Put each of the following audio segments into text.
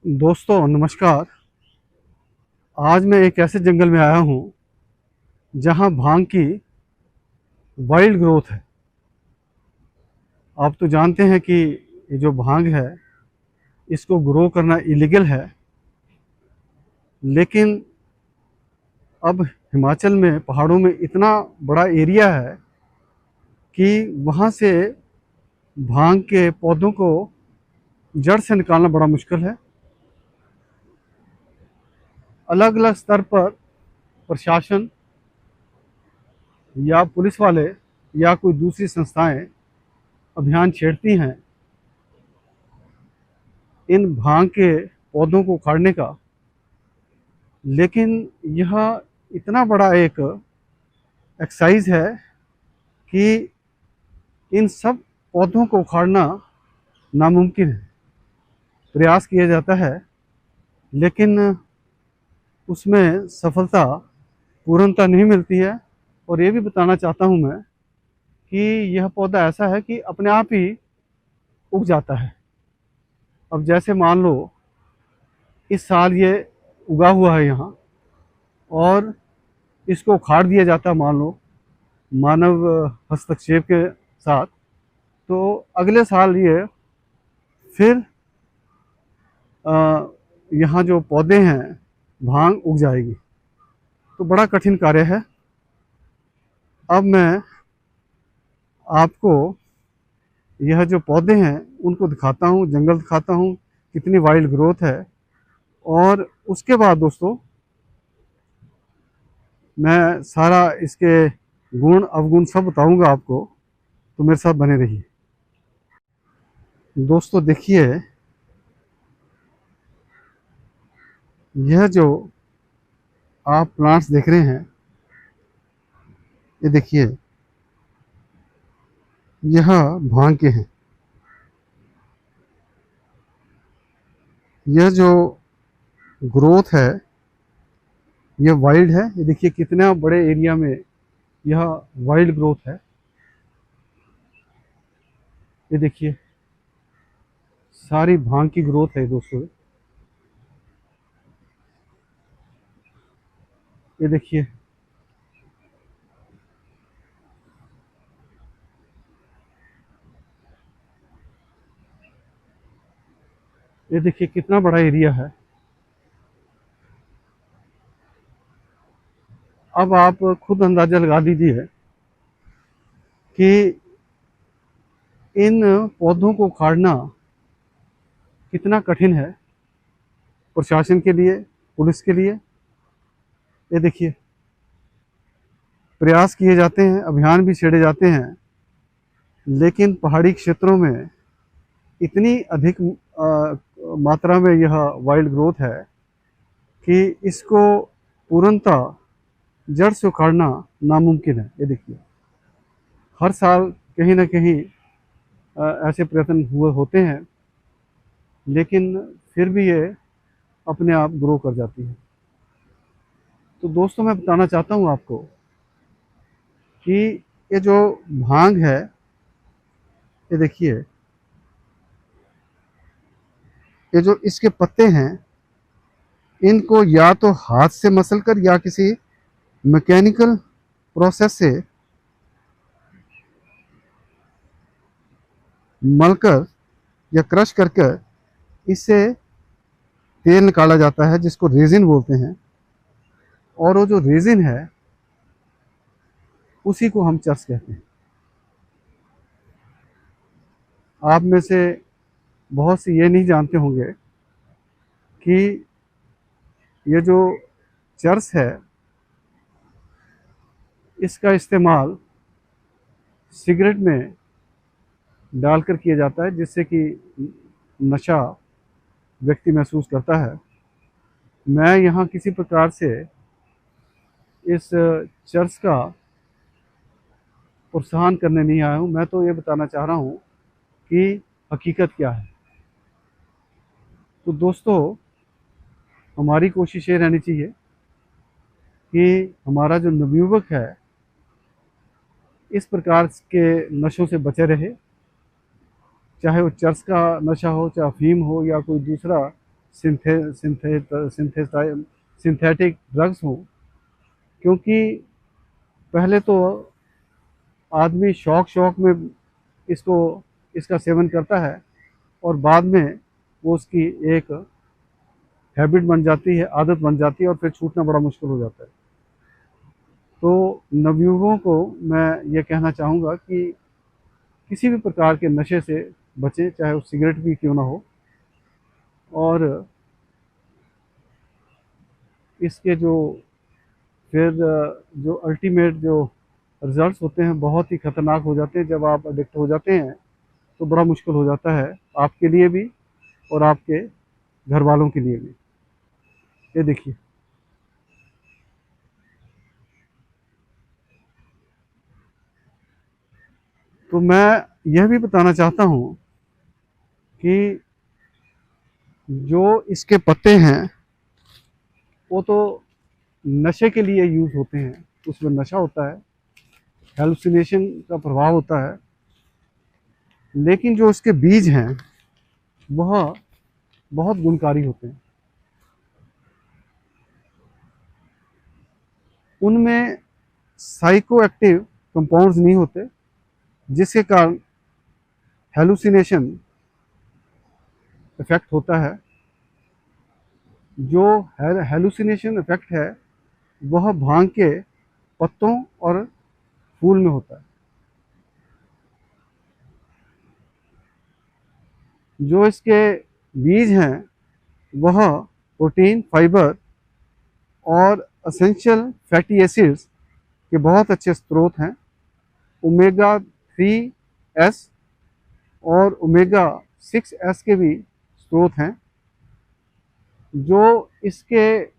दोस्तों नमस्कार। आज मैं एक ऐसे जंगल में आया हूँ जहाँ भांग की वाइल्ड ग्रोथ है। आप तो जानते हैं कि ये जो भांग है इसको ग्रो करना इलीगल है, लेकिन अब हिमाचल में पहाड़ों में इतना बड़ा एरिया है कि वहाँ से भांग के पौधों को जड़ से निकालना बड़ा मुश्किल है। अलग अलग स्तर पर प्रशासन या पुलिस वाले या कोई दूसरी संस्थाएं अभियान छेड़ती हैं इन भांग के पौधों को उखाड़ने का, लेकिन यह इतना बड़ा एक एक्सरसाइज है कि इन सब पौधों को उखाड़ना नामुमकिन है। प्रयास किया जाता है लेकिन उसमें सफलता पूर्णतः नहीं मिलती है। और ये भी बताना चाहता हूँ मैं कि यह पौधा ऐसा है कि अपने आप ही उग जाता है। अब जैसे मान लो इस साल ये उगा हुआ है यहाँ और इसको उखाड़ दिया जाता है, मान लो मानव हस्तक्षेप के साथ, तो अगले साल ये फिर यहाँ जो पौधे हैं भांग उग जाएगी। तो बड़ा कठिन कार्य है। अब मैं आपको यह जो पौधे हैं उनको दिखाता हूँ, जंगल दिखाता हूँ, कितनी वाइल्ड ग्रोथ है। और उसके बाद दोस्तों मैं सारा इसके गुण अवगुण सब बताऊंगा आपको, तो मेरे साथ बने रहिए। दोस्तों देखिए, यह जो आप प्लांट्स देख रहे हैं, ये देखिए यह भांग के हैं। यह जो ग्रोथ है यह वाइल्ड है। ये देखिए कितना बड़े एरिया में यह वाइल्ड ग्रोथ है। ये देखिए सारी भांग की ग्रोथ है दोस्तों। ये देखिए ये देखिए कितना बड़ा एरिया है। अब आप खुद अंदाजा लगा लीजिए कि इन पौधों को उखाड़ना कितना कठिन है प्रशासन के लिए, पुलिस के लिए। ये देखिए प्रयास किए जाते हैं, अभियान भी छेड़े जाते हैं, लेकिन पहाड़ी क्षेत्रों में इतनी अधिक मात्रा में यह वाइल्ड ग्रोथ है कि इसको पूर्णतः जड़ से उखाड़ना नामुमकिन है। ये देखिए हर साल कहीं ना कहीं ऐसे प्रयत्न हुए होते हैं, लेकिन फिर भी ये अपने आप ग्रो कर जाती है। तो दोस्तों मैं बताना चाहता हूँ आपको कि ये जो भांग है, ये देखिए ये जो इसके पत्ते हैं इनको या तो हाथ से मसल कर या किसी मैकेनिकल प्रोसेस से मलकर या क्रश करके इससे तेल निकाला जाता है, जिसको रेजिन बोलते हैं। और वो जो रेजिन है उसी को हम चर्स कहते हैं। आप में से बहुत से ये नहीं जानते होंगे कि ये जो चर्स है इसका इस्तेमाल सिगरेट में डालकर किया जाता है, जिससे कि नशा व्यक्ति महसूस करता है। मैं यहाँ किसी प्रकार से इस चर्च का प्रोत्साहन करने नहीं आया हूँ। मैं तो ये बताना चाह रहा हूँ कि हकीकत क्या है। तो दोस्तों हमारी कोशिश ये रहनी चाहिए कि हमारा जो नवयुवक है इस प्रकार के नशों से बचे रहे, चाहे वो चर्च का नशा हो, चाहे अफीम हो या कोई दूसरा सिंथेटिक ड्रग्स हों, क्योंकि पहले तो आदमी शौक शौक में इसको इसका सेवन करता है और बाद में वो उसकी एक हैबिट बन जाती है, आदत बन जाती है और फिर छूटना बड़ा मुश्किल हो जाता है। तो नवयुवकों को मैं ये कहना चाहूँगा कि किसी भी प्रकार के नशे से बचें, चाहे वो सिगरेट भी क्यों ना हो। और इसके जो फिर जो अल्टीमेट जो रिजल्ट्स होते हैं बहुत ही ख़तरनाक हो जाते हैं। जब आप एडिक्ट हो जाते हैं तो बड़ा मुश्किल हो जाता है, आपके लिए भी और आपके घर वालों के लिए भी। ये देखिए, तो मैं यह भी बताना चाहता हूँ कि जो इसके पत्ते हैं वो तो नशे के लिए यूज़ होते हैं, उसमें नशा होता है, हेलुसिनेशन का प्रभाव होता है। लेकिन जो इसके बीज हैं वह बहुत गुणकारी होते हैं। उनमें साइको एक्टिव कंपाउंड्स नहीं होते, जिसके कारण हेलुसिनेशन इफेक्ट होता है। जो हेलुसिनेशन इफेक्ट है वह भांग के पत्तों और फूल में होता है। जो इसके बीज हैं वह प्रोटीन, फाइबर और एसेंशियल फैटी एसिड्स के बहुत अच्छे स्रोत हैं। ओमेगा 3 एस और ओमेगा 6 एस के भी स्रोत हैं। जो इसके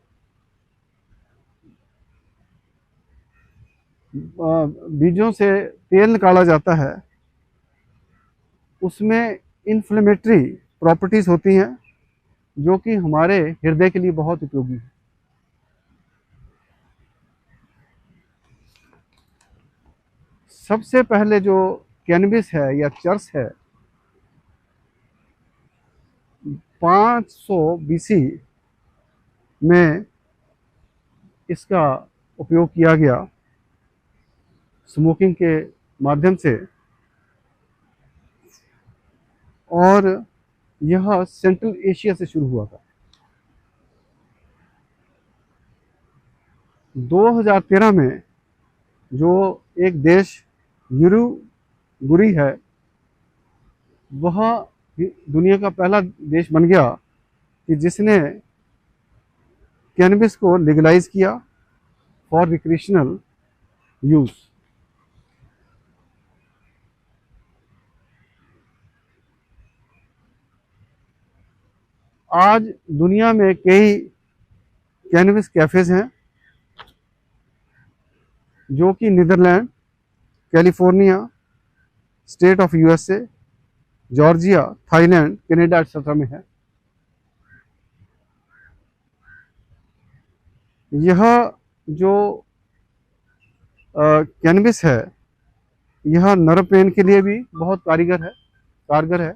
बीजों से तेल निकाला जाता है उसमें इन्फ्लेमेटरी प्रॉपर्टीज़ होती हैं जो कि हमारे हृदय के लिए बहुत उपयोगी है। सबसे पहले जो कैनबिस है या चर्स है 500 बीसी में इसका उपयोग किया गया स्मोकिंग के माध्यम से, और यह सेंट्रल एशिया से शुरू हुआ था। 2013 में जो एक देश यूरुगुरी है वह दुनिया का पहला देश बन गया कि जिसने कैनबिस को लीगलाइज किया फॉर रिक्रिएशनल यूज। आज दुनिया में कई कैनबिस कैफेज हैं जो कि Netherland, California, state of USA, Georgia, Thailand, Canada etcetera में है। यह जो कैनबिस है यह नर्व पेन के लिए भी बहुत कारगर है।